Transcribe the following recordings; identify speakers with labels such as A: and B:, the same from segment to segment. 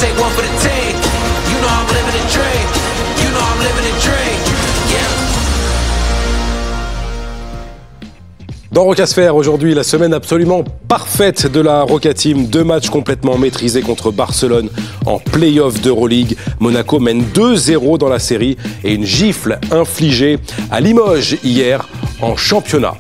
A: take one for the team. You know I'm living a dream. You know I'm living a dream.
B: Dans Rocasphère, aujourd'hui, la semaine absolument parfaite de la Roca Team. 2 matchs complètement maîtrisés contre Barcelone en play-off d'Euroleague. Monaco mène 2-0 dans la série et une gifle infligée à Limoges hier en championnat.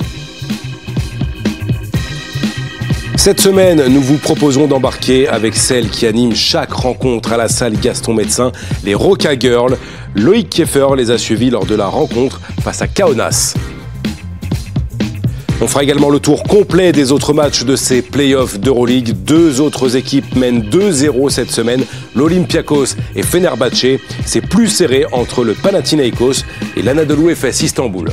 B: Cette semaine, nous vous proposons d'embarquer avec celle qui anime chaque rencontre à la salle Gaston Médecin, les Roca Girls. Loïc Kieffer les a suivis lors de la rencontre face à Kaunas. On fera également le tour complet des autres matchs de ces playoffs d'Euroleague. 2 autres équipes mènent 2-0 cette semaine, l'Olympiakos et Fenerbahçe. C'est plus serré entre le Panathinaikos et l'Anadolu Efes Istanbul.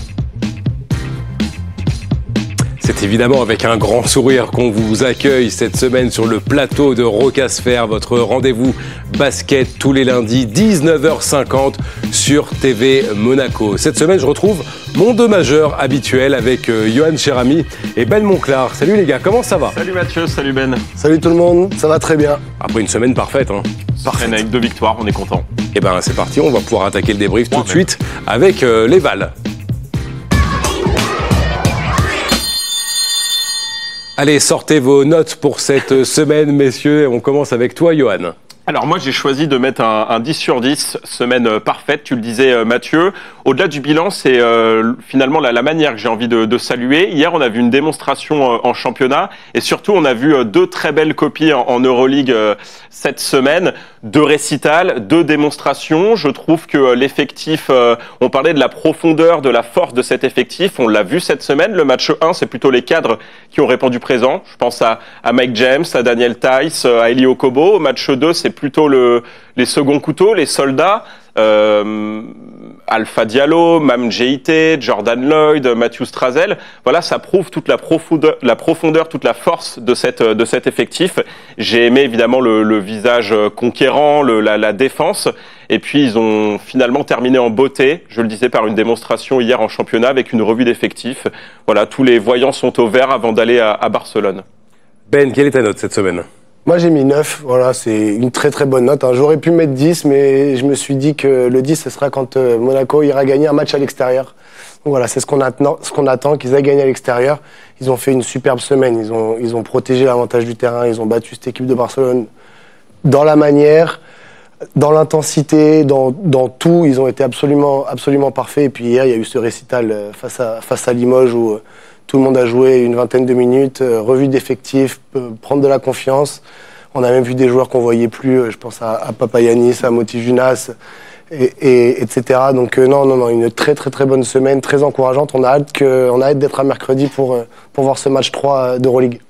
B: C'est évidemment avec un grand sourire qu'on vous accueille cette semaine sur le plateau de Rocasphère, votre rendez-vous basket tous les lundis, 19h50 sur TV Monaco. Cette semaine, je retrouve mon 2 majeur habituel avec Yohan Cherami et Ben Monclar. Salut les gars, comment ça va?
C: Salut Mathieu, salut Ben.
D: Salut tout le monde, ça va très bien.
B: Après une semaine parfaite, hein.
C: Parfaite. Avec 2 victoires, on est content.
B: Et ben c'est parti, on va pouvoir attaquer le débrief tout de suite avec les Vals. Allez, sortez vos notes pour cette semaine, messieurs. On commence avec toi, Yohan.
C: Alors moi j'ai choisi de mettre un 10 sur 10, semaine parfaite, tu le disais Mathieu. Au-delà du bilan, c'est finalement la manière que j'ai envie de saluer. Hier on a vu une démonstration en championnat et surtout on a vu 2 très belles copies en Euroleague cette semaine. 2 récitals, 2 démonstrations. Je trouve que l'effectif, on parlait de la profondeur, de la force de cet effectif, on l'a vu cette semaine. Le match 1, c'est plutôt les cadres qui ont répondu présent. Je pense à Mike James, à Daniel Theis, à Eli Okobo. Au match 2, c'est plutôt les seconds couteaux, les soldats. Alpha Diallo, Mam Jeite, Jordan Lloyd, Matthew Strazel. Voilà, ça prouve toute la profondeur, toute la force de cet effectif. J'ai aimé évidemment le visage conquérant, la défense. Et puis ils ont finalement terminé en beauté, je le disais, par une démonstration hier en championnat avec une revue d'effectifs. Voilà, tous les voyants sont au vert avant d'aller à Barcelone.
B: Ben, quelle est ta note cette semaine?
D: Moi j'ai mis 9, voilà, c'est une très très bonne note. J'aurais pu mettre 10, mais je me suis dit que le 10, ce sera quand Monaco ira gagner un match à l'extérieur. Donc voilà, c'est ce qu'on attend, qu'ils aient gagné à l'extérieur. Ils ont fait une superbe semaine, ils ont protégé l'avantage du terrain, ils ont battu cette équipe de Barcelone dans la manière, dans l'intensité, dans tout. Ils ont été absolument parfaits. Et puis hier, il y a eu ce récital face à Limoges où tout le monde a joué une vingtaine de minutes, revue d'effectifs, prendre de la confiance. On a même vu des joueurs qu'on voyait plus, je pense à Papagiannis, à Motijunas, etc. Donc non, une très très très bonne semaine, très encourageante. On a hâte d'être à mercredi pour voir ce match 3 d'Euroleague.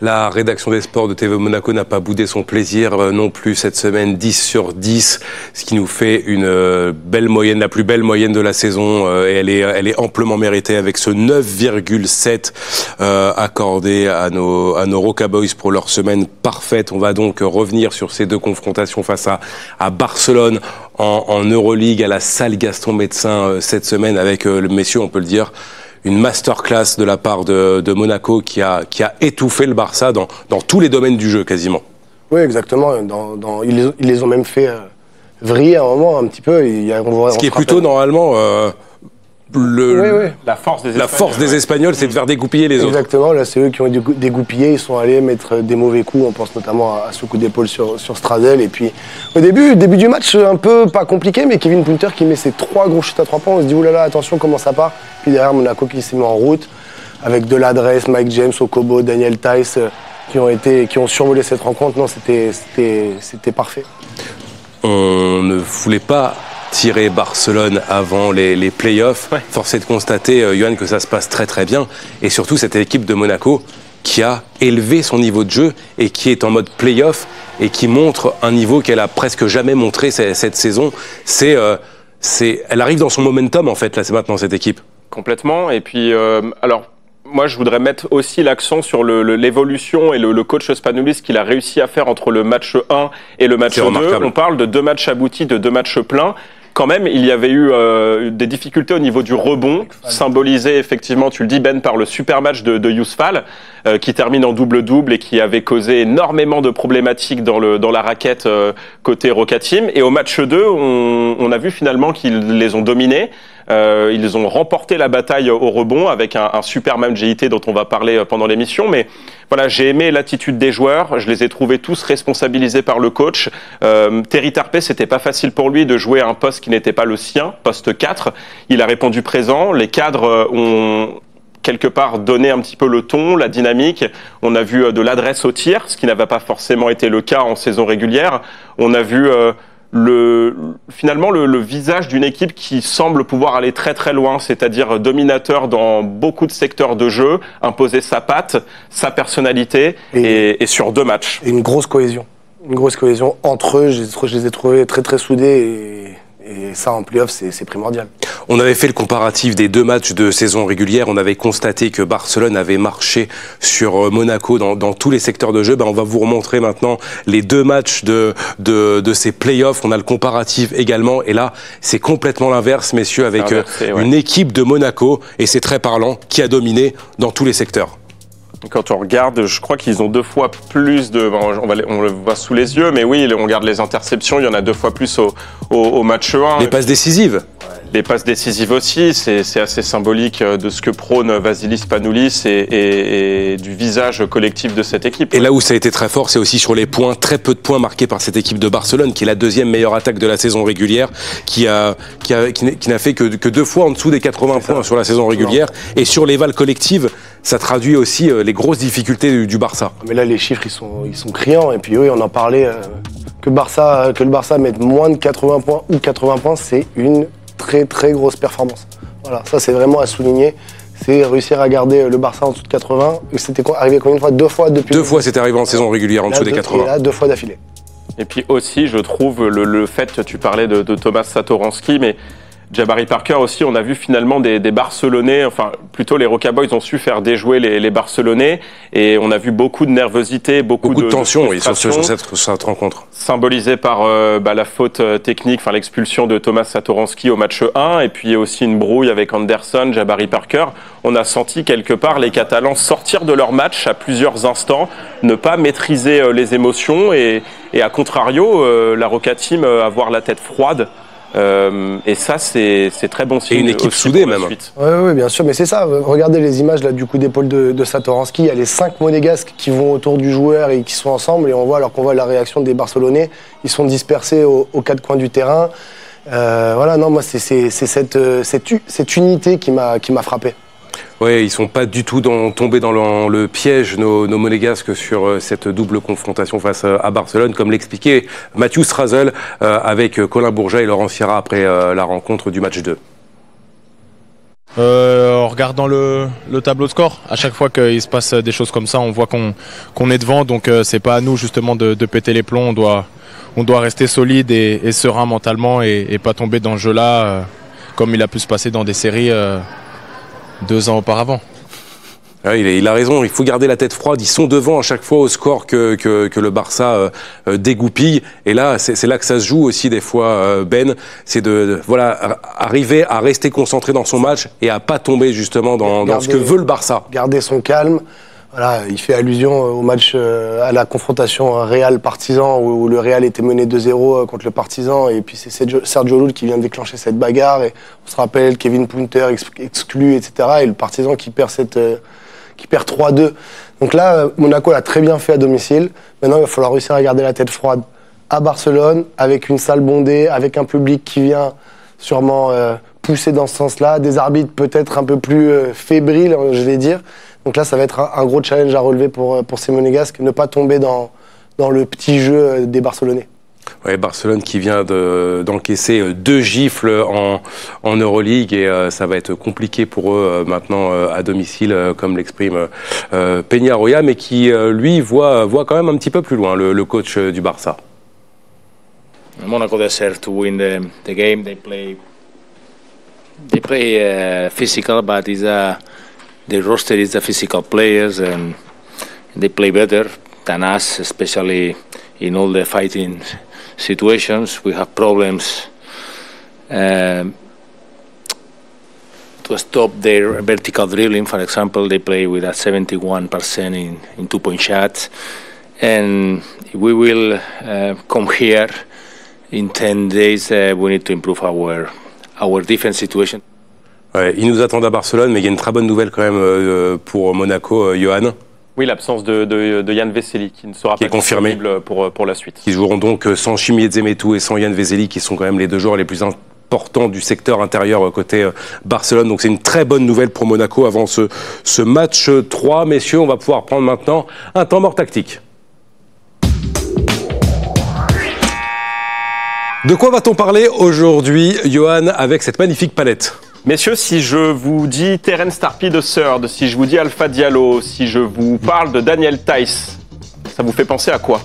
B: La rédaction des sports de TV Monaco n'a pas boudé son plaisir non plus cette semaine, 10 sur 10, ce qui nous fait une belle moyenne, la plus belle moyenne de la saison, et elle est amplement méritée avec ce 9,7 accordé à nos Roca Boys pour leur semaine parfaite. On va donc revenir sur ces 2 confrontations face à Barcelone en Euroleague, à la salle Gaston Médecin cette semaine avec, messieurs, on peut le dire, une masterclass de la part de Monaco qui a étouffé le Barça dans tous les domaines du jeu quasiment.
D: Oui, exactement. Ils les ont même fait vriller à un moment un petit peu.
B: Ce qui est plutôt normalement
C: la force
B: des Espagnols, c'est de faire dégoupiller les autres.
D: Exactement, là c'est eux qui ont dégoupillé, ils sont allés mettre des mauvais coups, on pense notamment à ce coup d'épaule sur Strazel. Et puis au début du match, un peu pas compliqué, mais Kevin Punter qui met ses 3 gros shoots à 3 points, on se dit oulala, attention comment ça part. Puis derrière Monaco qui s'est mis en route, avec de l'adresse, Mike James, Okobo, Daniel Theis, qui ont survolé cette rencontre. Non, c'était parfait.
B: On ne voulait pas tirer Barcelone avant les playoffs. Ouais. Force est de constater, Yohan, que ça se passe très très bien. Et surtout, cette équipe de Monaco qui a élevé son niveau de jeu et qui est en mode playoff et qui montre un niveau qu'elle a presque jamais montré cette saison. Elle arrive dans son momentum, en fait, là, c'est maintenant, cette équipe.
C: Complètement. Et puis, alors, moi, je voudrais mettre aussi l'accent sur l'évolution et le coach Spanoulis qu'il a réussi à faire entre le match 1 et le match 2. On parle de 2 matchs aboutis, de 2 matchs pleins. quand même, il y avait eu des difficultés au niveau du rebond, symbolisé effectivement, tu le dis Ben, par le super match de Youssouf Fall, qui termine en double-double et qui avait causé énormément de problématiques dans la raquette côté Roca Team. Et au match 2, on a vu finalement qu'ils les ont dominés. Ils ont remporté la bataille au rebond avec un super match GIT dont on va parler pendant l'émission. Mais voilà, j'ai aimé l'attitude des joueurs. Je les ai trouvés tous responsabilisés par le coach. Terry Tarpey, c'était pas facile pour lui de jouer à un poste qui n'était pas le sien, poste 4. Il a répondu présent. Les cadres ont quelque part donné un petit peu le ton, la dynamique. On a vu de l'adresse au tir, ce qui n'avait pas forcément été le cas en saison régulière. On a vu finalement le visage d'une équipe qui semble pouvoir aller très très loin, c'est-à-dire dominateur dans beaucoup de secteurs de jeu, imposer sa patte, sa personnalité et sur 2 matchs.
D: Et une grosse cohésion entre eux. Je les ai trouvés très très soudés et ça en play-off c'est primordial.
B: On avait fait le comparatif des 2 matchs de saison régulière. On avait constaté que Barcelone avait marché sur Monaco dans tous les secteurs de jeu. On va vous remontrer maintenant les 2 matchs de ces play-offs. On a le comparatif également. Et là, c'est complètement l'inverse, messieurs, avec une équipe de Monaco, et c'est très parlant, qui a dominé dans tous les secteurs.
C: Quand on regarde, je crois qu'ils ont 2 fois plus on le voit sous les yeux, mais oui, on regarde les interceptions, il y en a 2 fois plus au match 1.
B: Les passes décisives.
C: Les passes décisives aussi, c'est assez symbolique de ce que prône Vasilis Spanoulis et du visage collectif de cette équipe.
B: Et là où ça a été très fort, c'est aussi sur les points, très peu de points marqués par cette équipe de Barcelone, qui est la 2e meilleure attaque de la saison régulière, qui n'a fait que 2 fois en dessous des 80 points sur la saison régulière. Et sur les valles collectives, ça traduit aussi les grosses difficultés du Barça.
D: Mais là, les chiffres, ils sont criants. Et puis oui, on en parlait, que le Barça mette moins de 80 points ou 80 points, c'est une très très grosse performance. Voilà, ça c'est vraiment à souligner. C'est réussir à garder le Barça en dessous de 80. C'était arrivé combien de fois? 2 fois depuis.
B: 2 fois c'était arrivé en saison régulière en dessous des 80.
D: Et là, 2 fois d'affilée.
C: Et puis aussi, je trouve le fait, tu parlais de Thomas Satoransky, mais Jabari Parker aussi, on a vu finalement des Barcelonais, enfin plutôt les Roca Boys ont su faire déjouer les Barcelonais, et on a vu beaucoup de nervosité, beaucoup de
B: tension sur cette rencontre.
C: Symbolisée par la faute technique, enfin l'expulsion de Thomas Satoransky au match 1, et puis aussi une brouille avec Anderson, Jabari Parker. On a senti quelque part les Catalans sortir de leur match à plusieurs instants, ne pas maîtriser les émotions, et à contrario, la Roca Team avoir la tête froide. Et ça, c'est très bon signe.
B: Et une équipe soudée même.
D: Oui, bien sûr, mais c'est ça. Regardez les images là, du coup d'épaule de Satoransky. Il y a les 5 monégasques qui vont autour du joueur et qui sont ensemble. Et alors qu'on voit la réaction des Barcelonais, ils sont dispersés aux 4 coins du terrain. Moi, c'est cette unité qui m'a frappé.
B: Oui, ils sont pas du tout tombés dans le piège, nos monégasques, sur cette double confrontation face à Barcelone, comme l'expliquait Mathieu Strazel avec Colin Bourget et Laurent Sierra après la rencontre du match 2.
E: En regardant le tableau de score, à chaque fois qu'il se passe des choses comme ça, on voit qu'on est devant, donc c'est pas à nous justement de péter les plombs. On doit rester solide et serein mentalement et pas tomber dans ce jeu-là comme il a pu se passer dans des séries 2 ans auparavant.
B: Il a raison, il faut garder la tête froide. Ils sont devant à chaque fois au score que le Barça dégoupille. Et là, c'est là que ça se joue aussi des fois, Ben. C'est de arriver à rester concentré dans son match et à pas tomber justement dans ce que veut le Barça. Garder
D: son calme. Voilà, il fait allusion au match, à la confrontation Real-Partizan où le Real était mené 2-0 contre le Partizan, et puis c'est Sergio Llull qui vient déclencher cette bagarre, et on se rappelle Kevin Punter exclu, etc. Et le Partizan qui perd 3-2. Donc là, Monaco l'a très bien fait à domicile. Maintenant, il va falloir réussir à garder la tête froide à Barcelone, avec une salle bondée, avec un public qui vient sûrement pousser dans ce sens-là, des arbitres peut-être un peu plus fébriles, je vais dire. Donc là, ça va être un gros challenge à relever pour ces Monégasques, ne pas tomber dans le petit jeu des Barcelonais.
B: Ouais, Barcelone qui vient d'encaisser 2 gifles en Euroleague, et ça va être compliqué pour eux maintenant à domicile, comme l'exprime Peñarroya, mais qui lui voit quand même un petit peu plus loin, le coach du Barça.
F: Monaco deserve to win the game. They play physical, but the roster is the physical players, and they play better than us, especially in all the fighting situations. We have problems to stop their vertical dribbling. For example, they play with a 71% in 2-point shots. And if we will come here in 10 days, we need to improve our defense situation.
B: Ouais, ils nous attendent à Barcelone, mais il y a une très bonne nouvelle quand même pour Monaco, Johan.
C: Oui, l'absence de Yann Vesely qui ne sera pas disponible pour la suite.
B: Ils joueront donc sans Chimier Zemetou et sans Yann Vesely, qui sont quand même les deux joueurs les plus importants du secteur intérieur côté Barcelone. Donc c'est une très bonne nouvelle pour Monaco avant ce match 3. Messieurs, on va pouvoir prendre maintenant un temps mort tactique. De quoi va-t-on parler aujourd'hui, Johan, avec cette magnifique palette ?
C: Messieurs, si je vous dis Terence Tarpi de Third, si je vous dis Alpha Diallo, si je vous parle de Daniel Theis, ça vous fait penser à quoi ?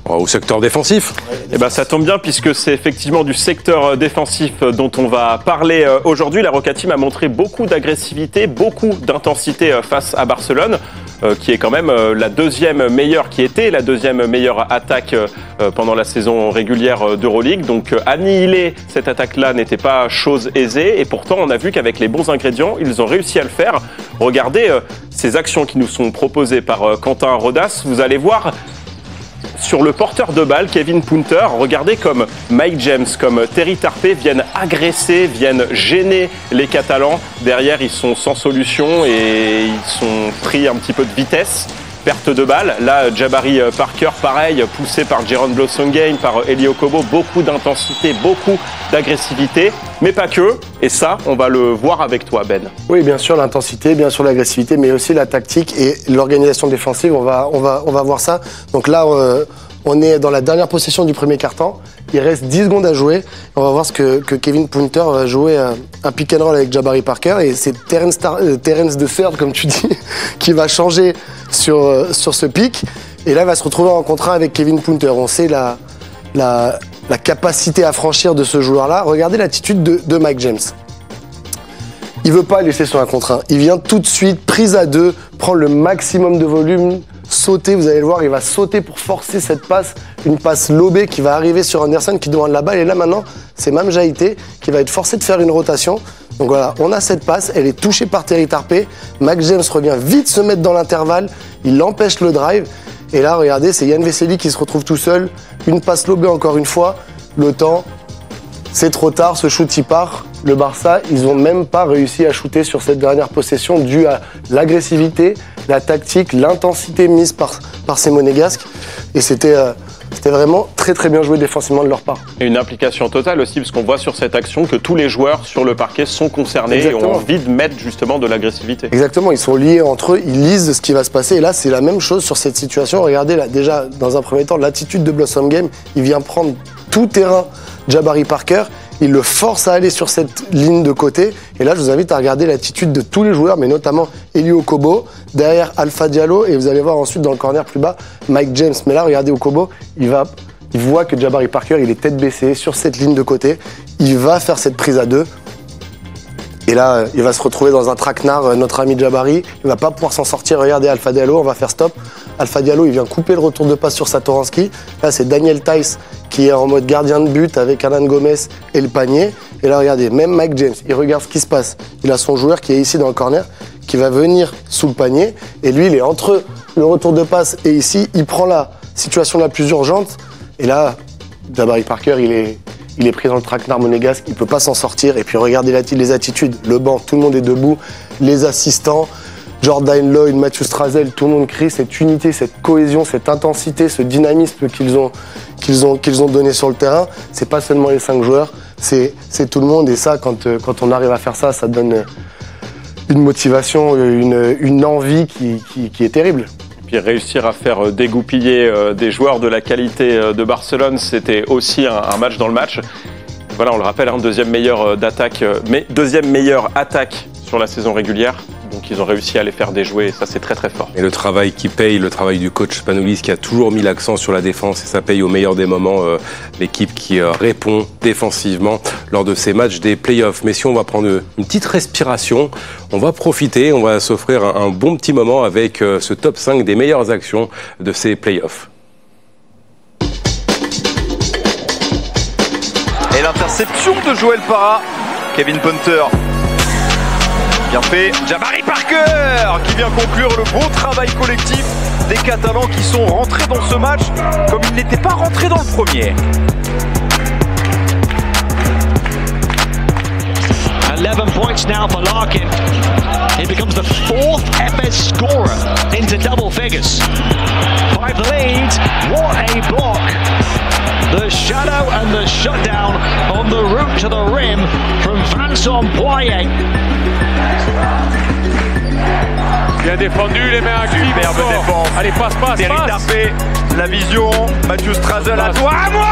B: Au secteur défensif.
C: Eh ben, ça tombe bien puisque c'est effectivement du secteur défensif dont on va parler aujourd'hui. La Roca Team a montré beaucoup d'agressivité, beaucoup d'intensité face à Barcelone, qui est quand même la deuxième meilleure attaque pendant la saison régulière d'Euroleague. Donc annihiler cette attaque-là n'était pas chose aisée et pourtant on a vu qu'avec les bons ingrédients, ils ont réussi à le faire. Regardez ces actions qui nous sont proposées par Quentin Rodas. Vous allez voir sur le porteur de balle, Kevin Punter, regardez comme Mike James, comme Terry Tarpe viennent agresser, viennent gêner les Catalans. Derrière, ils sont sans solution et ils sont pris un petit peu de vitesse. Perte de balle. Là, Jabari Parker, pareil, poussé par Jaron Blossomgame, par Eli Okobo. Beaucoup d'intensité, beaucoup d'agressivité, mais pas que. Et ça, on va le voir avec toi, Ben.
D: Oui, bien sûr, l'intensité, bien sûr, l'agressivité, mais aussi la tactique et l'organisation défensive. On va voir ça. Donc là, on est dans la dernière possession du premier quart-temps. Il reste 10 secondes à jouer. On va voir ce que Kevin Punter va jouer un pick and roll avec Jabari Parker. Et c'est Terence de Third, comme tu dis, qui va changer sur ce pick. Et là, il va se retrouver en contre 1 avec Kevin Punter. On sait la capacité à franchir de ce joueur-là. Regardez l'attitude de Mike James. Il veut pas laisser sur un contre 1. Il vient tout de suite, prise à 2, prend le maximum de volume, sauter, vous allez le voir, il va sauter pour forcer cette passe, une passe lobée qui va arriver sur Anderson qui demande la balle. Et là maintenant, c'est Mam Jaïté qui va être forcé de faire une rotation. Donc voilà, on a cette passe, elle est touchée par Terry Tarpe. Max James revient vite se mettre dans l'intervalle, il empêche le drive. Et là, regardez, c'est Yann Vesely qui se retrouve tout seul. Une passe lobée encore une fois. Le temps, c'est trop tard, ce shoot il part. Le Barça, ils n'ont même pas réussi à shooter sur cette dernière possession due à l'agressivité, la tactique, l'intensité mise par ces Monégasques. Et c'était vraiment très très bien joué défensivement de leur part.
C: Et une implication totale aussi, parce qu'on voit sur cette action que tous les joueurs sur le parquet sont concernés.
D: Exactement.
C: Et ont envie de mettre justement de l'agressivité.
D: Exactement, ils sont liés entre eux, ils lisent ce qui va se passer. Et là, c'est la même chose sur cette situation. Regardez là, déjà, dans un premier temps, l'attitude de Blossomgame, il vient prendre tout terrain Jabari Parker. Il le force à aller sur cette ligne de côté. Et là, je vous invite à regarder l'attitude de tous les joueurs, mais notamment Eli Okobo, derrière Alpha Diallo, et vous allez voir ensuite dans le corner plus bas, Mike James. Mais là, regardez Okobo, il voit que Jabari Parker, il est tête baissée sur cette ligne de côté. Il va faire cette prise à 2. Et là, il va se retrouver dans un traquenard, notre ami Jabari. Il va pas pouvoir s'en sortir. Regardez Alpha Diallo, on va faire stop. Alpha Diallo, il vient couper le retour de passe sur Satoransky. Là, c'est Daniel Theis qui est en mode gardien de but avec Hernan Gomez et le panier. Et là, regardez, même Mike James, il regarde ce qui se passe. Il a son joueur qui est ici dans le corner, qui va venir sous le panier. Et lui, il est entre le retour de passe et ici. Il prend la situation la plus urgente. Et là, Jabari Parker, il est pris dans le traquenard monégasque, il ne peut pas s'en sortir. Et puis regardez les attitudes, le banc, tout le monde est debout, les assistants, Jordan Lloyd, Matthew Strazel, tout le monde crie cette unité, cette cohésion, cette intensité, ce dynamisme qu'ils ont donné sur le terrain. C'est pas seulement les 5 joueurs, c'est tout le monde. Et ça, quand on arrive à faire ça, ça donne une motivation, une envie qui est terrible.
C: Puis réussir à faire dégoupiller des joueurs de la qualité de Barcelone, c'était aussi un match dans le match. Voilà, on le rappelle, deuxième meilleure attaque sur la saison régulière. Donc ils ont réussi à les faire déjouer et ça c'est très très fort.
B: Et le travail qui paye, le travail du coach Spanoulis qui a toujours mis l'accent sur la défense et ça paye au meilleur des moments l'équipe qui répond défensivement lors de ces matchs des playoffs. Mais si on va prendre une petite respiration, on va profiter, on va s'offrir un bon petit moment avec ce top 5 des meilleures actions de ces playoffs.
G: Et l'interception de Joël Parra. Kevin Punter. Bien fait. Jabari Parker qui vient conclure le beau travail collectif des Catalans qui sont rentrés dans ce match comme ils n'étaient pas rentrés dans le premier.
H: 11 points now for Larkin. He becomes the 4th FS scorer into double figures. 5 leads, what a block. The shadow and the shutdown on the route to the rim from Vincent Poirier.
I: Bien défendu, les mains actives.
G: Superbe défense.
I: Allez, passe.
G: Terry Tarpé, la vision. Mathieu Strazel à toi, à moi.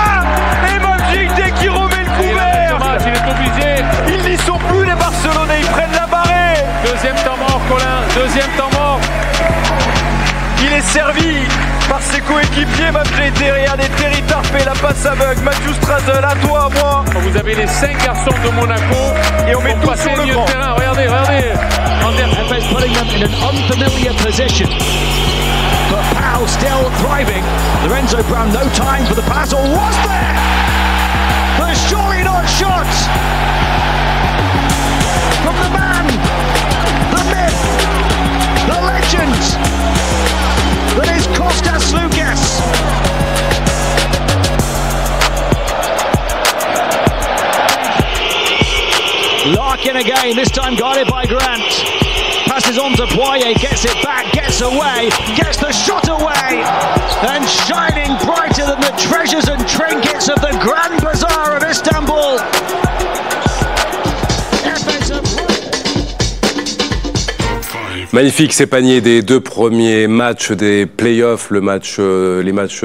G: Et Mamjité qui remet le couvert.
I: Il est obligé.
G: Ils n'y sont plus, les Barcelonais. Ils prennent la barrée.
I: Deuxième temps mort, Colin. Deuxième temps mort.
G: Il est servi par ses coéquipiers. Mamjité, regardez Terry Tarpé, la passe aveugle. Mathieu Strazel, à toi, à moi.
I: Vous avez les 5 garçons de Monaco.
G: Et on met tout sur le grand.
I: Regardez.
H: Efes putting them in an unfamiliar position. But Pau still thriving. Lorenzo Brown, no time for the pass, or was there? The surely not shot from the man, the myth, the legend that is Kostas Lukas. Larkin again, this time guarded by Grant. Passes on to Poirier, gets it back, gets away, gets the shot away, and shining brighter than the treasures and trinkets of the Grand Bazaar of Istanbul.
B: Magnifique, ces paniers des 2 premiers matchs des playoffs. Les matchs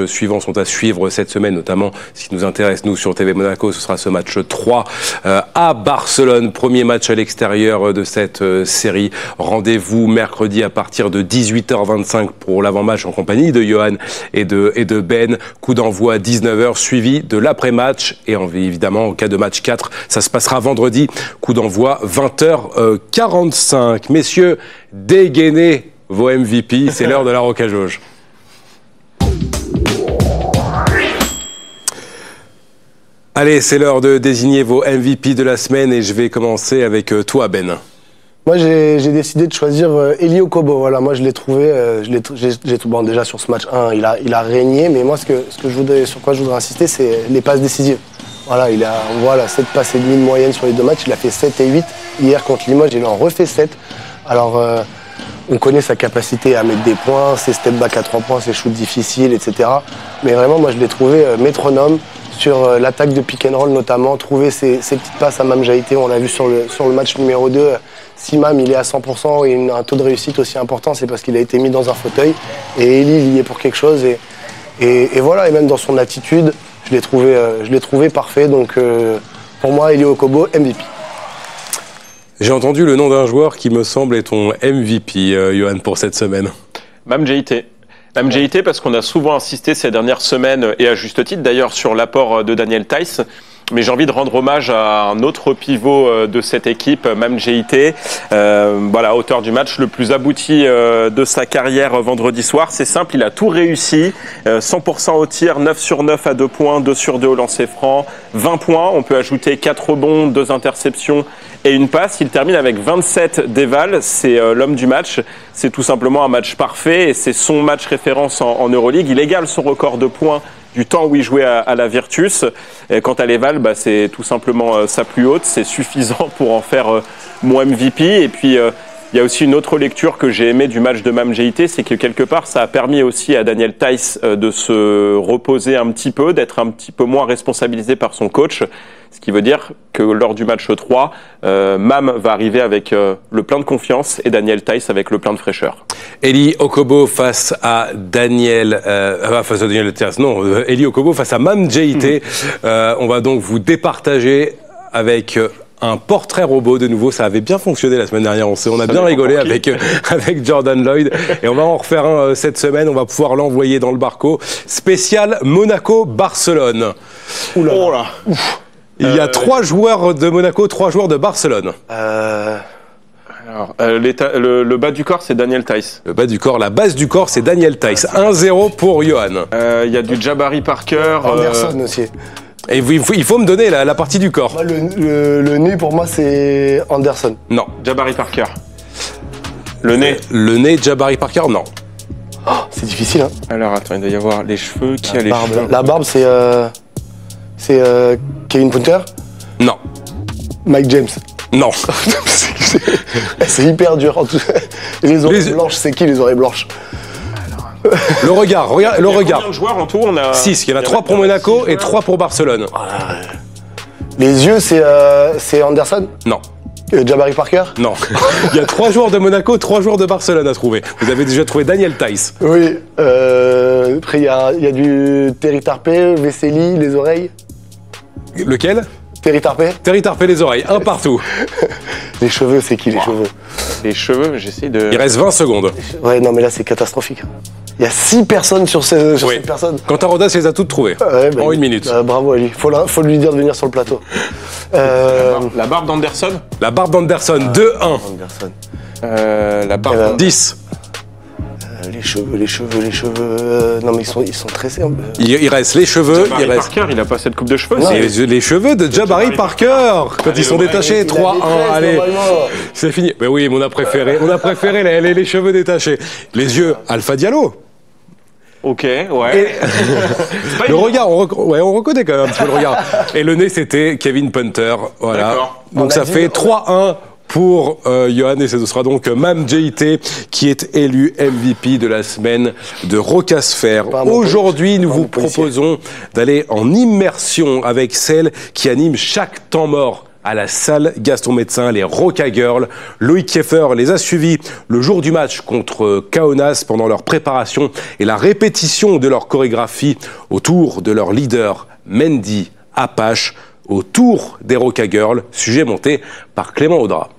B: suivants sont à suivre cette semaine, notamment ce qui nous intéresse, nous, sur TV Monaco. Ce sera ce match 3 à Barcelone. Premier match à l'extérieur de cette série. Rendez-vous mercredi à partir de 18h25 pour l'avant-match en compagnie de Johan et de Ben. Coup d'envoi à 19h, suivi de l'après-match. Et évidemment, en cas de match 4, ça se passera vendredi. Coup d'envoi 20h45. Messieurs, dégainez vos MVP, c'est l'heure de la Roca Jauge. Allez, c'est l'heure de désigner vos MVP de la semaine et je vais commencer avec toi, Ben.
D: Moi, j'ai décidé de choisir Eli Okobo. Voilà, moi, je l'ai trouvé. Bon, déjà sur ce match 1, il a régné, mais moi, sur quoi je voudrais insister, c'est les passes décisives. Voilà, on voit là, 7 passes et demi de moyenne sur les 2 matchs. Il a fait 7 et 8. Hier contre Limoges, il en refait 7. Alors, on connaît sa capacité à mettre des points, ses step back à 3 points, ses shoots difficiles, etc. Mais vraiment, moi, je l'ai trouvé métronome sur l'attaque de pick and roll, notamment. Trouver ses petites passes à Mam Jaïté. On l'a vu sur le match numéro 2. Si Mam, il est à 100% et un taux de réussite aussi important, c'est parce qu'il a été mis dans un fauteuil. Et Eli, il y est pour quelque chose. Et voilà, et même dans son attitude, je l'ai trouvé parfait. Donc, pour moi, Eli Okobo, MVP.
B: J'ai entendu le nom d'un joueur qui me semble être ton MVP, Johan, pour cette semaine.
C: Mam Jaïté. Mam Jaïté, parce qu'on a souvent insisté ces dernières semaines, et à juste titre d'ailleurs, sur l'apport de Daniel Theis. Mais j'ai envie de rendre hommage à un autre pivot de cette équipe, Mam Jaïté. Voilà, auteur du match le plus abouti de sa carrière vendredi soir. C'est simple, il a tout réussi. 100% au tir, 9 sur 9 à 2 points, 2 sur 2 au lancer franc, 20 points. On peut ajouter 4 rebonds, 2 interceptions et une passe. Il termine avec 27 dévals. C'est l'homme du match. C'est tout simplement un match parfait et c'est son match référence en Euroleague. Il égale son record de points du temps où il jouait à la Virtus. Et quant à l'éval, c'est tout simplement sa plus haute. C'est suffisant pour en faire mon MVP. Et puis, il y a aussi une autre lecture que j'ai aimée du match de Mam Jaïté, c'est que quelque part, ça a permis aussi à Daniel Theis de se reposer un petit peu, d'être un petit peu moins responsabilisé par son coach. Ce qui veut dire que lors du match 3, Mam va arriver avec le plein de confiance et Daniel Theis avec le plein de fraîcheur.
B: Eli Okobo face à Daniel Theis. Non, Eli Okobo face à Mam Jaïté. On va donc vous départager avec un portrait robot de nouveau. Ça avait bien fonctionné la semaine dernière. On a bien rigolé avec Jordan Lloyd. Et on va en refaire un cette semaine. On va pouvoir l'envoyer dans le barco. Spécial Monaco-Barcelone.
D: Ouh là là.
B: Il y a 3 joueurs de Monaco, 3 joueurs de Barcelone.
C: Alors, le bas du corps, c'est Daniel Theis.
B: Le bas du corps, la base du corps, c'est Daniel Theis. 1-0 pour Johan.
C: Il y a du Jabari Parker.
D: Anderson aussi.
B: Et il faut me donner la partie du corps.
D: Moi, le nez, pour moi, c'est Anderson.
B: Non.
C: Jabari Parker. Le nez.
B: Le nez, Jabari Parker, non.
D: Oh, c'est difficile, hein.
C: Alors, attends, il doit y avoir les cheveux. Qui a les
D: Barbe.
C: cheveux?
D: La barbe, c'est Kevin Punter.
B: Non.
D: Mike James.
B: Non.
D: C'est hyper dur. En tout... Les oreilles blanches, c'est qui les oreilles blanches?
B: Le regard, regarde le regard.
C: Combien de joueurs en tout? On a
B: 6, il y en a 3 pour Monaco et 3 pour Barcelone.
D: Les yeux, c'est Anderson.
B: Non.
D: Jabari Parker.
B: Non. Il y a 3 joueurs de Monaco, 3 joueurs de Barcelone à trouver. Vous avez déjà trouvé Daniel Theis.
D: Oui. Après, il y a du Terry Tarpey, Vesely, les oreilles.
B: Lequel?
D: Terry Tarpey.
B: Terry Tarpey, les oreilles, un partout.
D: Les cheveux, c'est qui les cheveux?
C: les cheveux, j'essaie de...
B: Il reste 20 secondes.
D: Ouais, non, mais là, c'est catastrophique. Il y a 6 personnes sur cette personne.
B: Quentin Rodas les a toutes trouvées.
D: Ouais, bah,
B: en 1 minute.
D: Bravo à lui. Faut lui dire de venir sur le plateau.
C: La barbe d'Anderson.
B: La barbe d'Anderson, 2-1.
D: Anderson.
C: La barbe
B: 10.
D: Les cheveux. Non, mais ils sont tressés.
B: Il reste les cheveux.
C: Jabari Parker, il a pas cette coupe de cheveux.
B: C'est les cheveux de Jabari Parker. Quand ils sont détachés, 3-1. Allez, c'est fini. Mais oui, mais on a préféré les cheveux détachés. Les yeux, Alpha Diallo.
C: Ok, ouais.
B: Le regard, on reconnaît quand même un petit peu le regard. Et le nez, c'était Kevin Punter. Voilà.
C: D'accord.
B: Donc ça fait 3-1 pour Johan, et ce sera donc Mam JT qui est élu MVP de la semaine de Rocasfer. Aujourd'hui, nous vous proposons d'aller en immersion avec celle qui anime chaque temps mort à la salle Gaston Médecin, les Roca Girls. Loïc Kieffer les a suivis le jour du match contre Kaunas pendant leur préparation et la répétition de leur chorégraphie autour de leur leader Mendy Apache, autour des Roca Girls, sujet monté par Clément Audra.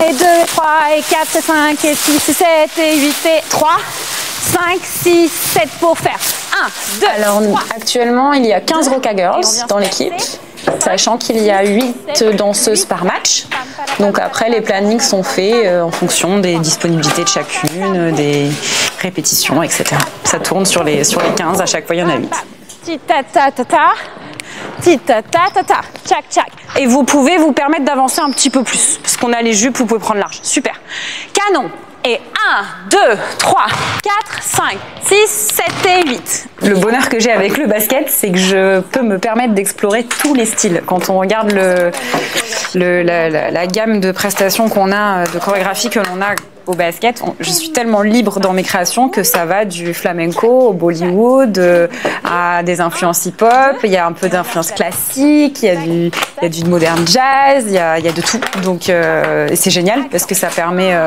J: Et 2, et 3, et 4, et 5, et 6, et 7, et 8, et 3, 5, 6, 7 pour faire 1, 2,
K: Alors,
J: 3.
K: actuellement, il y a 15 Roca Girls dans l'équipe, sachant qu'il y a 8 danseuses par match. Donc après, les plannings sont faits en fonction des disponibilités de chacune, des répétitions, etc. Ça tourne sur les 15, à chaque fois, il y en a 8.
J: Ti-ta-ta-ta-ta. Ti-ta-ta-ta-ta. Tchac, tchac.
K: Et vous pouvez vous permettre d'avancer un petit peu plus, parce qu'on a les jupes, vous pouvez prendre large. Super.
J: Canon. Et 1, 2, 3, 4, 5, 6, 7 et 8.
K: Le bonheur que j'ai avec le basket, c'est que je peux me permettre d'explorer tous les styles. Quand on regarde la gamme de prestations qu'on a, de chorégraphie que l'on a au basket, je suis tellement libre dans mes créations que ça va du flamenco au Bollywood, à des influences hip-hop, il y a un peu d'influence classique, il y a du moderne jazz, il y a de tout. Donc c'est génial parce que ça permet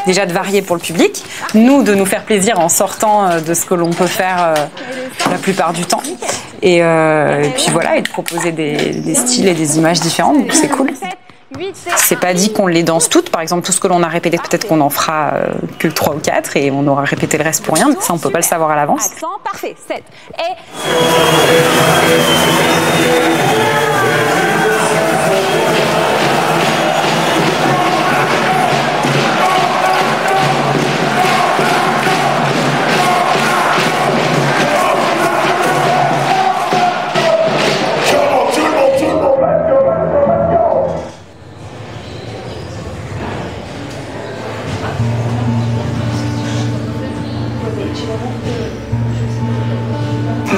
K: déjà de varier pour le public, nous de nous faire plaisir en sortant de ce que l'on peut faire la plupart du temps. Et puis voilà, et de proposer des styles et des images différentes, donc c'est cool. C'est pas dit qu'on les danse toutes, par exemple tout ce que l'on a répété, peut-être qu'on en fera que 3 ou 4 et on aura répété le reste pour rien, ça on peut pas le savoir à l'avance.
J: Accent, parfait, 7. Et...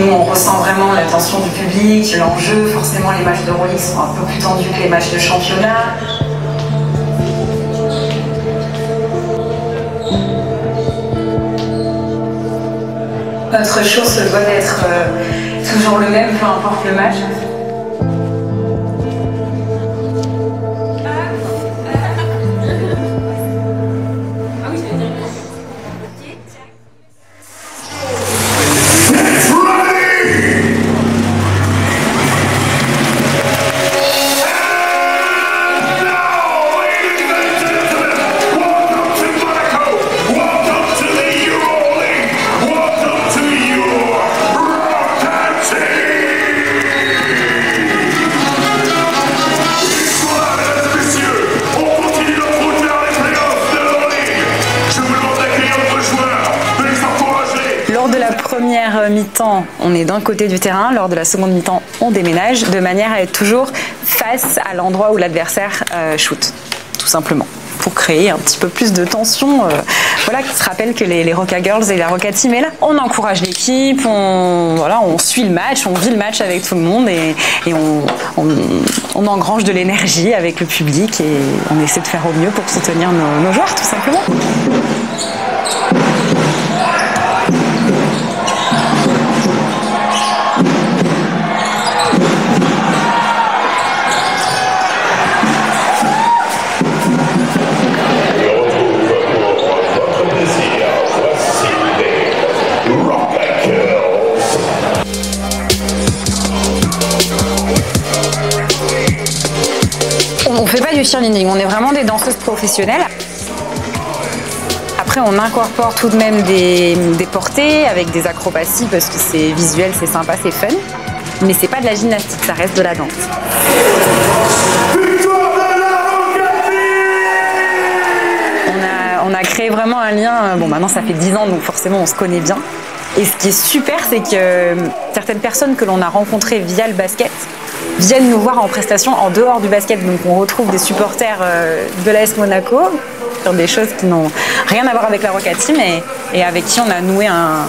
K: Nous, on ressent vraiment l'attention du public, l'enjeu. Forcément, les matchs de Euroleague sont un peu plus tendus que les matchs de championnat. Notre show se doit d'être toujours le même, peu importe le match. Lors de la première mi-temps, on est d'un côté du terrain. Lors de la seconde mi-temps, on déménage de manière à être toujours face à l'endroit où l'adversaire shoot, tout simplement, pour créer un petit peu plus de tension. Voilà, qui se rappelle que les Roca Girls et la Roca Team est là. On encourage l'équipe, on suit le match, on vit le match avec tout le monde et on engrange de l'énergie avec le public et on essaie de faire au mieux pour soutenir nos joueurs, tout simplement. On fait pas du cheerleading, on est vraiment des danseuses professionnelles. Après, on incorpore tout de même des portées avec des acrobaties parce que c'est visuel, c'est sympa, c'est fun. Mais c'est pas de la gymnastique, ça reste de la danse. On a créé vraiment un lien. Bon, maintenant ça fait 10 ans, donc forcément on se connaît bien. Et ce qui est super, c'est que certaines personnes que l'on a rencontrées via le basket viennent nous voir en prestation en dehors du basket. Donc on retrouve des supporters de l'AS Monaco sur des choses qui n'ont rien à voir avec la Roca Team et avec qui on a noué un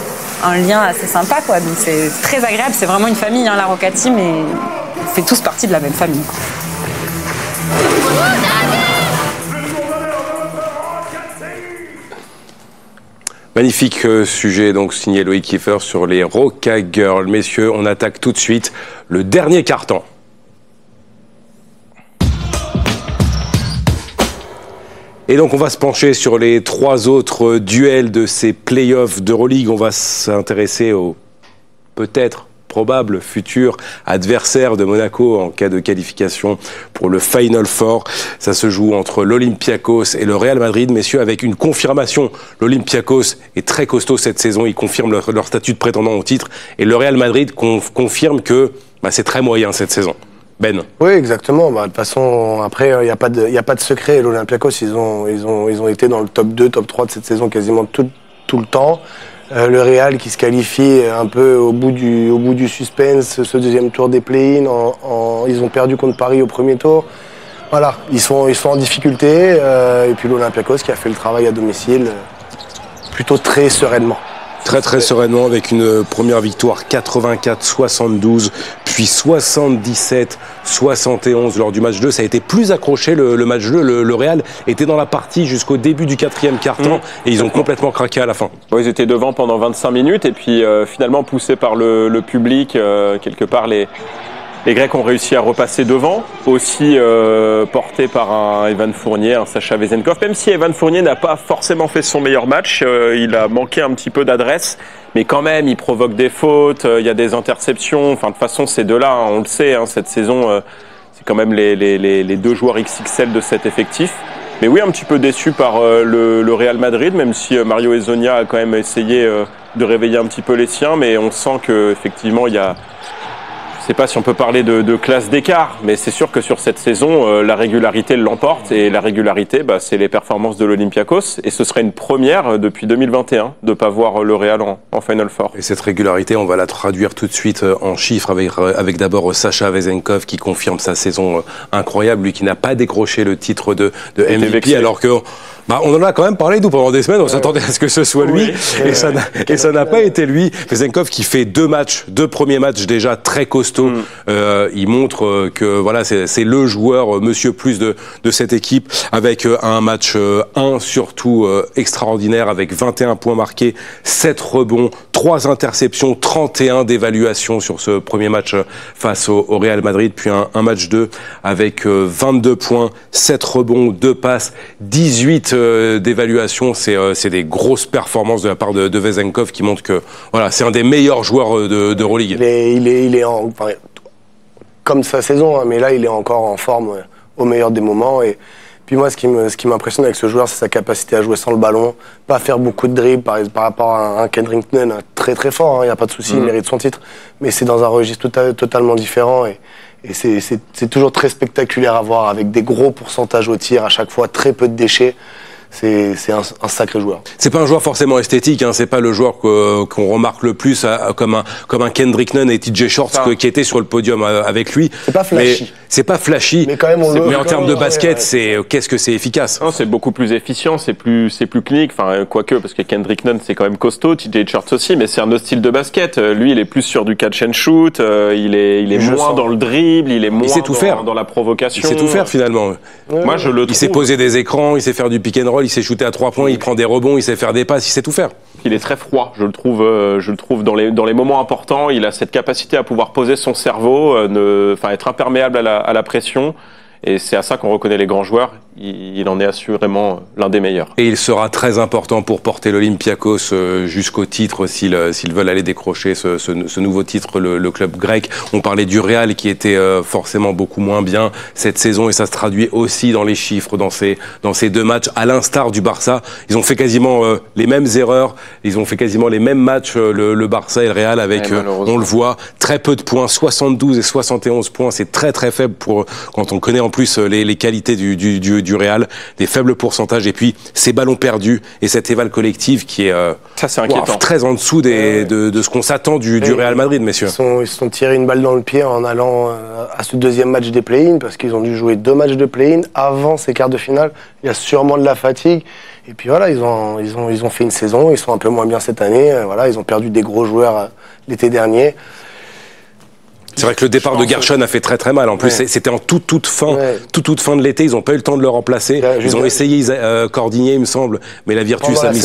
K: lien assez sympa, quoi. Donc c'est très agréable, c'est vraiment une famille, hein, la Roca Team, et on fait tous partie de la même famille, quoi.
B: Magnifique sujet, donc signé Loïc Kiefer sur les Roca Girls. Messieurs, on attaque tout de suite le dernier quart-temps. Et donc on va se pencher sur les 3 autres duels de ces playoffs d'Euroleague. On va s'intéresser aux peut-être probable futur adversaire de Monaco en cas de qualification pour le Final Four. Ça se joue entre l'Olympiakos et le Real Madrid, messieurs, avec une confirmation. L'Olympiakos est très costaud cette saison, ils confirment leur statut de prétendant au titre, et le Real Madrid confirme que c'est très moyen cette saison. Ben.
D: Oui, exactement. De toute façon, après, il n'y a pas de secret. L'Olympiakos, ils ont été dans le top 2, top 3 de cette saison quasiment tout le temps. Le Real qui se qualifie un peu au bout du suspense, ce deuxième tour des play-in, ils ont perdu contre Paris au premier tour. Voilà, ils sont en difficulté, et puis l'Olympiakos qui a fait le travail à domicile plutôt très sereinement.
B: Très sereinement, avec une première victoire 84-72, puis 77-71 lors du match 2. Ça a été plus accroché le match 2. Le Real était dans la partie jusqu'au début du 4e quart-temps et ils ont complètement craqué à la fin.
C: Ils étaient devant pendant 25 minutes et puis finalement poussés par le public, quelque part les Grecs ont réussi à repasser devant, aussi porté par un Evan Fournier, un Sacha Vezenkov. Même si Evan Fournier n'a pas forcément fait son meilleur match, il a manqué un petit peu d'adresse, mais quand même, il provoque des fautes, il y a des interceptions. Enfin, de toute façon, ces deux-là, on le sait, cette saison, c'est quand même les 2 joueurs XXL de cet effectif. Mais oui, un petit peu déçu par le Real Madrid, même si Mario Hezonja a quand même essayé de réveiller un petit peu les siens, mais on sent qu'effectivement, il y a... Je ne sais pas si on peut parler de classe d'écart, mais c'est sûr que sur cette saison, la régularité l'emporte. Et la régularité, c'est les performances de l'Olympiakos. Et ce serait une première depuis 2021 de ne pas voir le Real en Final Four.
B: Et cette régularité, on va la traduire tout de suite en chiffres avec d'abord Sacha Vezenkov qui confirme sa saison incroyable. Lui qui n'a pas décroché le titre de MVP alors que... on en a quand même parlé pendant des semaines, on s'attendait à ce que ce soit lui, et ça n'a pas été lui. Vezenkov qui fait 2 premiers matchs déjà très costauds. Il montre que voilà, c'est le joueur Monsieur Plus de cette équipe, avec un match 1 surtout extraordinaire, avec 21 points marqués, 7 rebonds, 3 interceptions, 31 d'évaluation sur ce premier match face au Real Madrid, puis un match 2 avec 22 points, 7 rebonds, 2 passes, 18 d'évaluation. C'est des grosses performances de la part de Vezenkov qui montrent que voilà, c'est un des meilleurs joueurs d'Euroleague.
D: Il est comme sa saison, mais là il est encore en forme au meilleur des moments. Et puis moi, ce qui m'impressionne avec ce joueur, c'est sa capacité à jouer sans le ballon, pas faire beaucoup de dribbles par rapport à un Kendrick Nunn très très fort. Il n'y a pas de souci, il mérite son titre, mais c'est dans un registre totalement différent. Et c'est toujours très spectaculaire à voir, avec des gros pourcentages au tir, à chaque fois très peu de déchets. c'est un sacré joueur.
B: C'est pas un joueur forcément esthétique, hein, c'est pas le joueur qu'on remarque le plus comme un Kendrick Nunn et TJ Shorts qui étaient sur le podium avec lui.
D: C'est pas flashy.
B: C'est pas flashy.
D: Mais quand même,
B: mais en termes de basket, qu'est-ce que c'est efficace.
C: Non, c'est beaucoup plus efficient, c'est plus clinique. Enfin, quoique, parce que Kendrick Nunn, c'est quand même costaud, TJ Shorts aussi, mais c'est un autre style de basket. Lui, il est plus sur du catch and shoot, il est moins dans le dribble, il est moins dans la provocation.
B: Il sait tout faire finalement.
C: Moi, je le trouve.
B: Il sait poser des écrans, il sait faire du pick and roll, il sait shooter à 3 points, il prend des rebonds, il sait faire des passes, il sait tout faire.
C: Il est très froid, je le trouve dans les moments importants. Il a cette capacité à pouvoir poser son cerveau, être imperméable à la pression. Et c'est à ça qu'on reconnaît les grands joueurs. Il en est assurément l'un des meilleurs.
B: Et il sera très important pour porter l'Olympiakos jusqu'au titre s'ils veulent aller décrocher ce nouveau titre, le club grec. On parlait du Real qui était forcément beaucoup moins bien cette saison et ça se traduit aussi dans les chiffres dans ces 2 matchs. À l'instar du Barça, ils ont fait quasiment les mêmes erreurs, ils ont fait quasiment les mêmes matchs, le Barça et le Real avec, on le voit, très peu de points, 72 et 71 points. C'est très très faible quand on connaît en plus les qualités du Real, des faibles pourcentages et puis ces ballons perdus et cette éval collective qui est
C: ça c'est inquiétant.
B: Très en dessous de ce qu'on s'attend du Real Madrid, messieurs.
D: Ils se sont tirés une balle dans le pied en allant à ce 2e match des play-in parce qu'ils ont dû jouer 2 matchs de play-in avant ces quarts de finale. Il y a sûrement de la fatigue et puis voilà, ils ont fait une saison, ils sont un peu moins bien cette année. Voilà, ils ont perdu des gros joueurs l'été dernier.
B: C'est vrai que le départ de Gershon a fait très très mal. En plus, c'était en toute fin de l'été. Ils n'ont pas eu le temps de le remplacer. Ils ont essayé Cordigné, il me semble, mais la Virtus a mis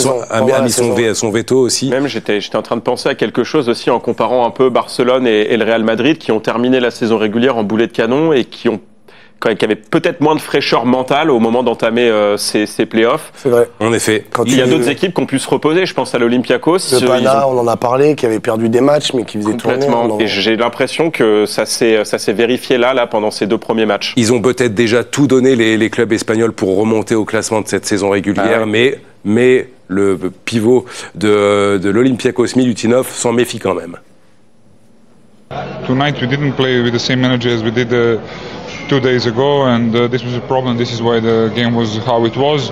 B: son veto aussi.
C: Même j'étais en train de penser à quelque chose aussi en comparant un peu Barcelone et le Real Madrid qui ont terminé la saison régulière en boulet de canon et qui avaient peut-être moins de fraîcheur mentale au moment d'entamer ces playoffs.
D: C'est vrai.
B: En effet.
C: Il y a d'autres équipes qui ont pu se reposer. Je pense à l'Olympiakos.
D: Le Pana, on en a parlé, qui avait perdu des matchs, mais qui faisait tourner.
C: Et j'ai l'impression que ça s'est vérifié là là pendant ces 2 premiers matchs.
B: Ils ont peut-être déjà tout donné les clubs espagnols pour remonter au classement de cette saison régulière, mais le pivot de l'Olympiakos, Milutinov, s'en méfie quand même.
L: Tonight we didn't play with the same energy as we did 2 days ago, and this was a problem. This is why the game was how it was.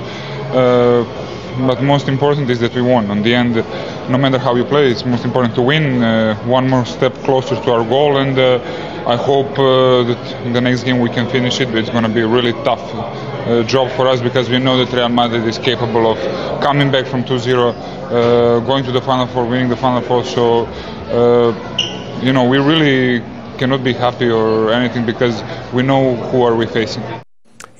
L: But most important is that we won. In the end, no matter how you play, it's most important to win. One more step closer to our goal, and I hope that in the next game we can finish it. But it's going to be a really tough job for us because we know that Real Madrid is capable of coming back from 2-0, going to the Final Four, winning the Final Four. So, we really cannot be happy or anything because we know who are we facing.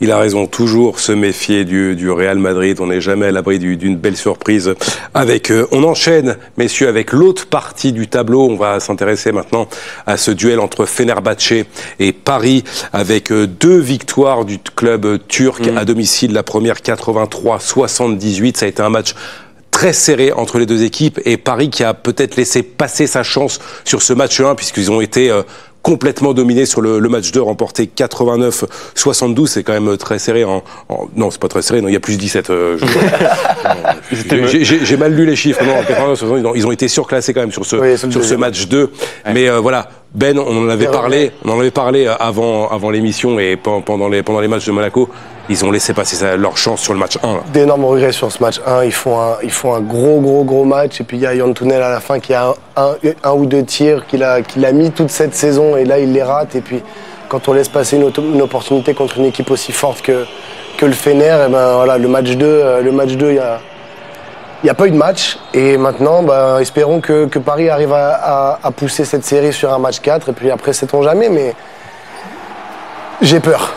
B: Il a raison, toujours se méfier du Real Madrid. On n'est jamais à l'abri d'une belle surprise avec eux. On enchaîne, messieurs, avec l'autre partie du tableau. On va s'intéresser maintenant à ce duel entre Fenerbahçe et Paris avec 2 victoires du club turc à domicile. La première 83-78. Ça a été un match très serré entre les 2 équipes et Paris qui a peut-être laissé passer sa chance sur ce match 1 puisqu'ils ont été complètement dominés sur le match 2, remporté 89-72. C'est quand même très serré. Non, c'est pas très serré. Non, il y a plus 17. J'ai mal lu les chiffres. Non, 89-72. Ils ont été surclassés quand même sur ce match 2. Ouais. Mais voilà. Ben, on en avait parlé avant l'émission et pendant les matchs de Monaco. Ils ont laissé passer leur chance sur le match 1.
D: D'énormes regrets sur ce match 1. Ils font un gros match. Et puis il y a Yann Tunnel à la fin qui a un ou 2 tirs qu'il a mis toute cette saison. Et là, il les rate. Et puis quand on laisse passer une opportunité contre une équipe aussi forte que le Fener, et ben voilà, le match 2, il n'y a pas eu de match. Et maintenant, espérons que Paris arrive à pousser cette série sur un match 4. Et puis après, sait-on jamais. Mais j'ai peur.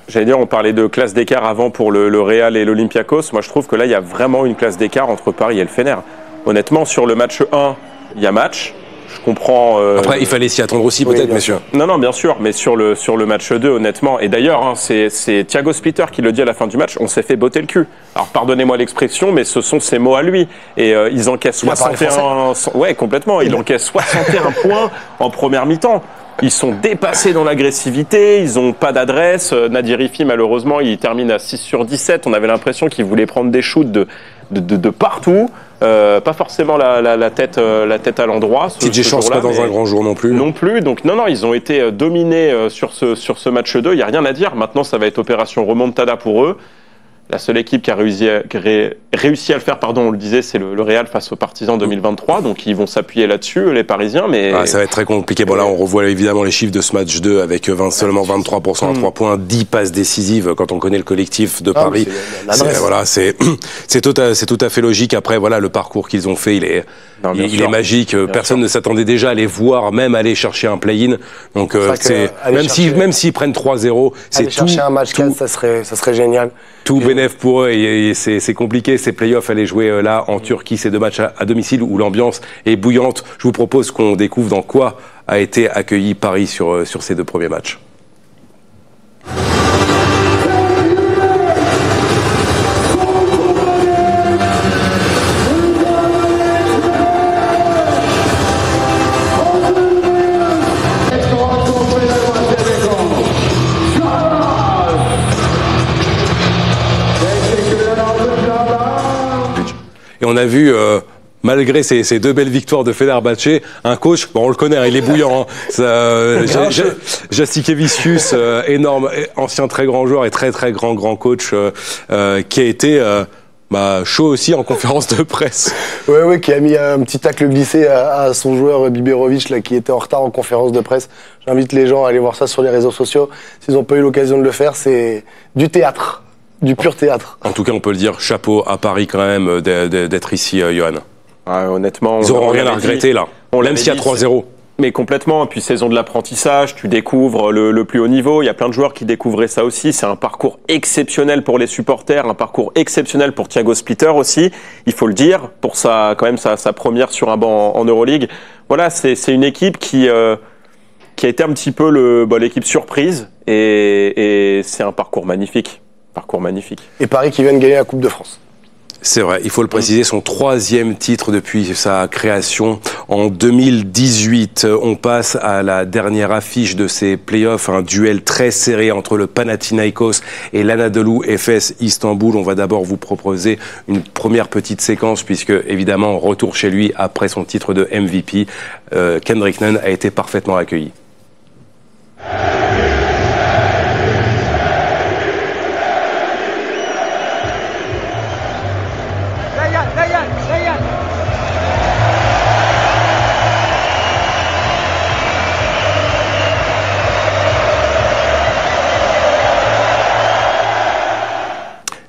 C: J'allais dire, on parlait de classe d'écart avant pour le Real et l'Olympiakos. Moi, je trouve que là, il y a vraiment une classe d'écart entre Paris et le Fener. Honnêtement, sur le match 1, il y a match. Je comprends.
B: Après, il fallait s'y attendre aussi, peut-être, messieurs.
C: Non, bien sûr. Mais sur le match 2, honnêtement. Et d'ailleurs, c'est Thiago Splitter qui le dit à la fin du match. On s'est fait botter le cul. Alors, pardonnez-moi l'expression, mais ce sont ses mots à lui. Et ils encaissent 61. Ouais, complètement. Ils encaissent 61 points en première mi-temps. Ils sont dépassés dans l'agressivité, ils n'ont pas d'adresse. Nadir Rifi, malheureusement, il termine à 6 sur 17. On avait l'impression qu'il voulait prendre des shoots de partout. Pas forcément la tête à l'endroit.
B: TJ Shorts pas dans un grand jour non plus.
C: Non plus. Donc non, ils ont été dominés sur ce match 2. Il n'y a rien à dire. Maintenant, ça va être opération remontada pour eux. La seule équipe qui a réussi à le faire, on le disait, c'est le Real face aux Partisans 2023. Donc ils vont s'appuyer là-dessus, les Parisiens. Mais
B: ça va être très compliqué. Bon, là, on revoit évidemment les chiffres de ce match 2 avec seulement 23% à 3 points, 10 passes décisives quand on connaît le collectif de Paris. C'est tout à fait logique. Après, voilà, le parcours qu'ils ont fait, il est magique. Personne ne s'attendait déjà à les voir, même aller chercher un play-in. Donc, même s'ils prennent 3-0, c'est tout.
D: Chercher un match 4, ça serait génial.
B: Tout bénéf pour eux, et c'est compliqué ces playoffs, aller jouer là en Turquie, ces 2 matchs à domicile où l'ambiance est bouillante. Je vous propose qu'on découvre dans quoi a été accueilli Paris sur ces 2 premiers matchs. Et on a vu, malgré ces 2 belles victoires de Fenerbahçe, un coach, on le connaît, il est bouillant. Jasikevičius, énorme, ancien très grand joueur et très très grand coach, qui a été chaud aussi en conférence de presse.
D: Oui, qui a mis un petit tacle glissé à son joueur Biberovic, là, qui était en retard en conférence de presse. J'invite les gens à aller voir ça sur les réseaux sociaux. S'ils n'ont pas eu l'occasion de le faire, c'est du théâtre. Du pur théâtre.
B: En tout cas, on peut le dire, chapeau à Paris quand même d'être ici, Johan.
C: Honnêtement,
B: ils n'auront rien à regretter là, même s'il y a 3-0.
C: Mais complètement, et puis saison de l'apprentissage, tu découvres le plus haut niveau, il y a plein de joueurs qui découvraient ça aussi, c'est un parcours exceptionnel pour les supporters, un parcours exceptionnel pour Thiago Splitter aussi, il faut le dire, pour sa première sur un banc en Euroleague. Voilà, c'est une équipe qui a été un petit peu l'équipe surprise, et c'est un parcours magnifique.
D: Et Paris qui vient de gagner la Coupe de France.
B: C'est vrai, il faut le préciser, son 3e titre depuis sa création en 2018. On passe à la dernière affiche de ces playoffs, un duel très serré entre le Panathinaikos et l'Anadolu Efes Istanbul. On va d'abord vous proposer une première petite séquence puisque, évidemment, retour chez lui après son titre de MVP. Kendrick Nunn a été parfaitement accueilli.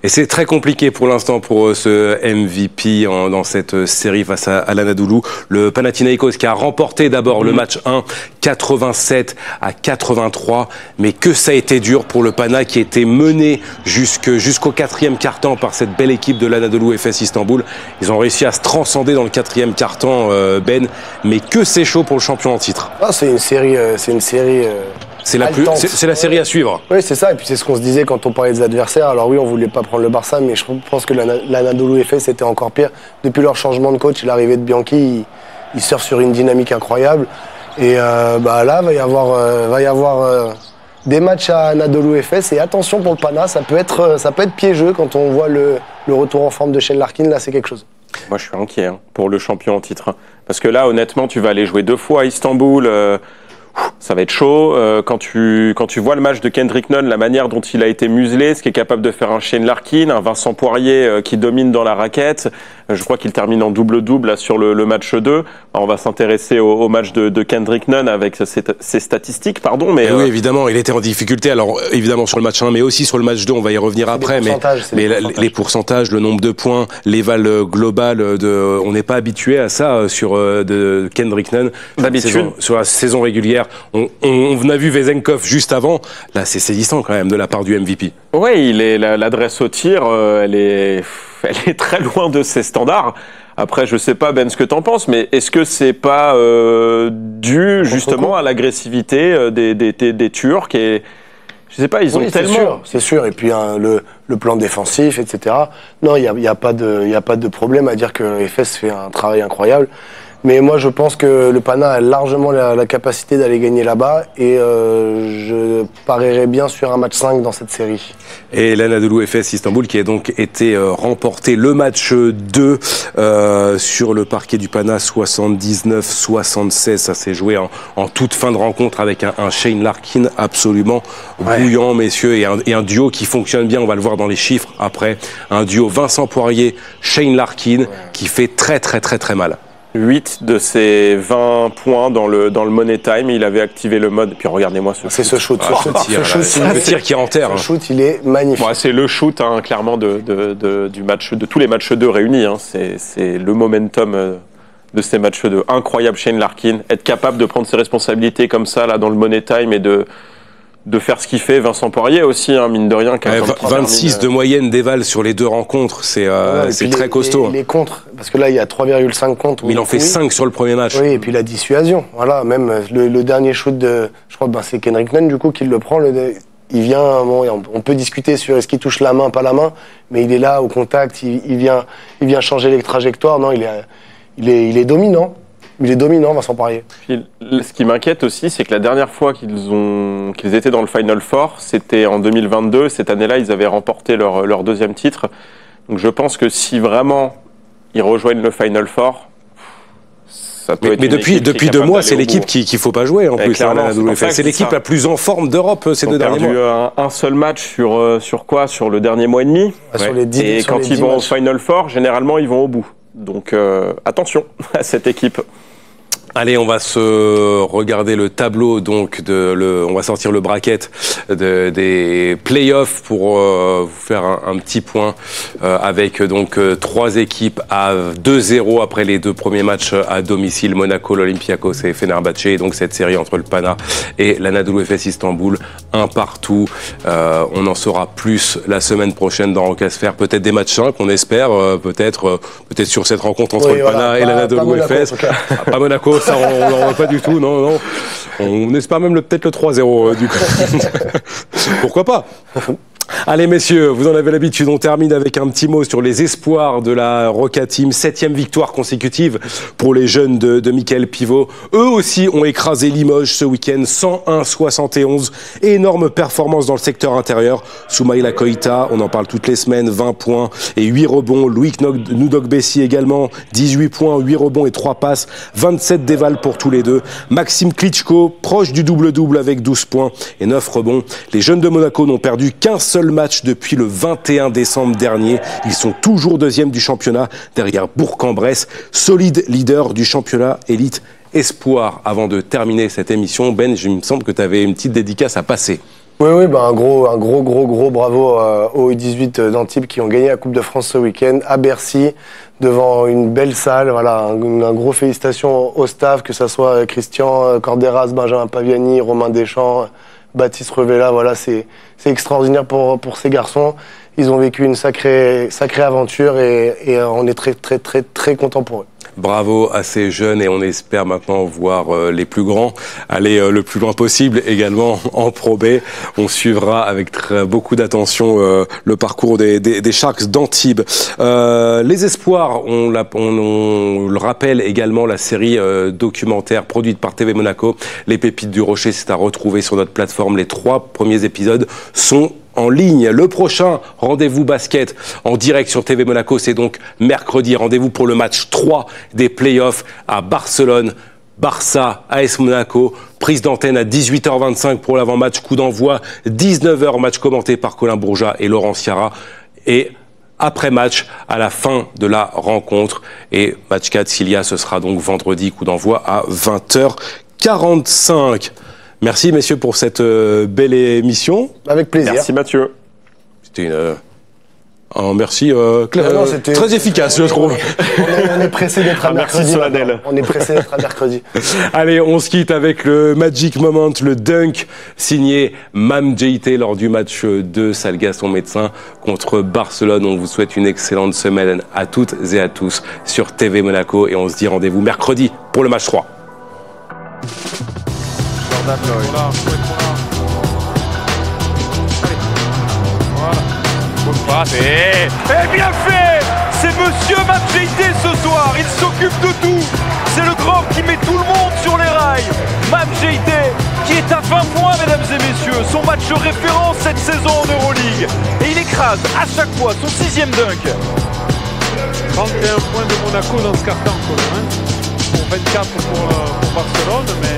B: Et c'est très compliqué pour l'instant pour ce MVP dans cette série face à l'Anadolu. Le Panathinaikos qui a remporté d'abord le match 1, 87-83. Mais que ça a été dur pour le Pana qui a été mené jusqu'au 4e quart-temps par cette belle équipe de l'Anadolu Efes Istanbul. Ils ont réussi à se transcender dans le 4e quart-temps, Ben. Mais que c'est chaud pour le champion en titre.
D: C'est une série.
B: C'est la série à suivre.
D: Oui, c'est ça. Et puis c'est ce qu'on se disait quand on parlait des adversaires. Alors oui, on voulait pas prendre le Barça, mais je pense que l'Anadolu Efes c'était encore pire. Depuis leur changement de coach et l'arrivée de Bianchi, ils surfent sur une dynamique incroyable. Et là, va y avoir des matchs à Anadolu Efes. Et attention pour le Pana, ça peut être piégeux quand on voit le retour en forme de Shane Larkin. Là, c'est quelque chose.
C: Moi, je suis inquiet pour le champion en titre. Parce que là, honnêtement, tu vas aller jouer 2 fois à Istanbul. Ça va être chaud. Quand tu vois le match de Kendrick Nunn, la manière dont il a été muselé, ce qu'est capable de faire un Shane Larkin, un Vincent Poirier qui domine dans la raquette. Je crois qu'il termine en double-double là, sur le match 2. Alors, on va s'intéresser au match de Kendrick Nunn avec ses statistiques, pardon. Mais
B: oui, évidemment, il était en difficulté. Alors, évidemment, sur le match 1, mais aussi sur le match 2, on va y revenir après. Mais les pourcentages, le nombre de points, l'éval global, on n'est pas habitué à ça de Kendrick Nunn.
C: D'habitude.
B: Sur la saison régulière. On a vu Vezenkov juste avant. Là, c'est saisissant quand même de la part du MVP.
C: Oui, l'adresse au tir, elle est très loin de ses standards. Après, je sais pas, Ben, ce que t'en penses, mais est-ce que c'est pas dû justement à l'agressivité des Turcs et je sais pas, ils ont tellement.
D: C'est sûr. Et puis le plan défensif, etc. Non, il y a pas de problème à dire que Efes fait un travail incroyable. Mais moi, je pense que le Pana a largement la capacité d'aller gagner là-bas et je parierais bien sur un match 5 dans cette série.
B: Et l'Anadolu Efes Istanbul qui a donc été remporté le match 2 sur le parquet du Pana 79-76. Ça s'est joué en toute fin de rencontre avec un Shane Larkin absolument bouillant, messieurs, et un duo qui fonctionne bien. On va le voir dans les chiffres après. Un duo Vincent Poirier, Shane Larkin qui fait très mal.
C: 8 de ses 20 points dans le Money Time, il avait activé le mode. Puis regardez-moi ce shoot.
D: C'est ce shoot.
B: Le tir qui enterre.
D: Ce shoot, il est magnifique.
C: Ouais, c'est le shoot, hein, clairement, du match, de tous les matchs 2 réunis. Hein. C'est le momentum de ces matchs 2. Incroyable, Shane Larkin. Être capable de prendre ses responsabilités comme ça, là, dans le Money Time et de faire ce qu'il fait. Vincent Poirier aussi, hein, mine de rien.
B: 26 de moyenne d'éval sur les 2 rencontres, c'est très costaud.
D: Les contres, parce que là il y a 3,5 contre.
B: Mais il en fait 5 sur le premier match.
D: Oui, et puis la dissuasion. Voilà, même le dernier shoot de, je crois que c'est Kendrick Nunn du coup qui le prend. Il vient, on peut discuter sur est-ce qu'il touche la main, pas la main, mais il est là au contact, il vient changer les trajectoires. Non, il est dominant. Il est dominant, Vincent Poirier.
C: Puis, ce qui m'inquiète aussi, c'est que la dernière fois qu'ils étaient dans le Final Four, c'était en 2022. Cette année-là, ils avaient remporté leur 2e titre. Donc je pense que si vraiment ils rejoignent le Final Four, ça peut être
B: mais depuis 2 mois, c'est l'équipe qu'il ne faut pas jouer en plus. C'est l'équipe la plus en forme d'Europe ces 2 derniers mois.
C: Ils ont perdu un seul match sur quoi? Sur le dernier mois et demi.
D: Sur les 10,
C: et quand ils vont au Final Four, généralement, ils vont au bout. Donc attention à cette équipe.
B: Allez, on va se regarder le tableau, donc on va sortir le bracket des playoffs pour vous faire un petit point avec donc 3 équipes à 2-0 après les 2 premiers matchs à domicile, Monaco, l'Olympiakos et Fenerbahçe. Et donc cette série entre le Pana et l'Anadolu Efes Istanbul, un partout. On en saura plus la semaine prochaine dans Rockasphère. Peut-être des matchs 5, on espère. Peut-être sur cette rencontre entre le Pana et l'Anadolu Efes. Pas Monaco. Ça, on n'en voit pas du tout, non. On espère même peut-être le 3-0 du coup. Pourquoi pas? Allez messieurs, vous en avez l'habitude, on termine avec un petit mot sur les espoirs de la Roca Team. 7e victoire consécutive pour les jeunes de Michael Pivot. Eux aussi ont écrasé Limoges ce week-end, 101-71. Énorme performance dans le secteur intérieur. Soumaïla Koïta, on en parle toutes les semaines, 20 points et 8 rebonds. Loïc Nudok-Bessi également, 18 points, 8 rebonds et 3 passes. 27 dévals pour tous les deux. Maxime Klitschko, proche du double-double avec 12 points et 9 rebonds. Les jeunes de Monaco n'ont perdu qu'un seul match depuis le 21 décembre dernier. Ils sont toujours 2e du championnat derrière Bourg-en-Bresse, solide leader du championnat élite espoir. Avant de terminer cette émission, Ben, il me semble que tu avais une petite dédicace à passer.
D: Oui, un gros bravo aux U18 d'Antibes qui ont gagné la Coupe de France ce week-end à Bercy devant une belle salle. Voilà, un gros félicitations au staff, que ça soit Christian Corderas, Benjamin Paviani, Romain Deschamps, Baptiste Revella. Voilà, c'est extraordinaire pour ces garçons. Ils ont vécu une sacrée aventure et on est très contents pour eux.
B: Bravo à ces jeunes et on espère maintenant voir les plus grands aller le plus loin possible également en Pro B. On suivra avec beaucoup d'attention le parcours des Sharks d'Antibes. Les espoirs, on le rappelle également, la série documentaire produite par TV Monaco, Les Pépites du Rocher, c'est à retrouver sur notre plateforme. Les 3 premiers épisodes sont en ligne. Le prochain rendez-vous basket en direct sur TV Monaco, c'est donc mercredi. Rendez-vous pour le match 3 des playoffs à Barcelone. Barça, AS Monaco, prise d'antenne à 18h25 pour l'avant-match, coup d'envoi 19h, match commenté par Colin Bourgeat et Laurent Ciara. Et après-match, à la fin de la rencontre. Et match 4, s'il y a, ce sera donc vendredi, coup d'envoi à 20h45. Merci messieurs pour cette belle émission.
D: Avec plaisir.
C: Merci Mathieu.
B: C'était merci très efficace, je trouve.
D: On est pressé d'être à mercredi. On est pressé d'être à mercredi.
B: Allez, on se quitte avec le Magic Moment, le dunk signé Mam JT lors du match de Salgasson Médecin contre Barcelone. On vous souhaite une excellente semaine à toutes et à tous sur TV Monaco et on se dit rendez-vous mercredi pour le match 3.
G: Et bien fait! C'est Monsieur Mamjeité ce soir, il s'occupe de tout. C'est le grand qui met tout le monde sur les rails. Mamjeité qui est à 20 points, mesdames et messieurs. Son match référence cette saison en Euroleague. Et il écrase à chaque fois son 6e dunk.
I: 31 points de Monaco dans ce carton, Colin, hein, pour 24 pour Barcelone, mais...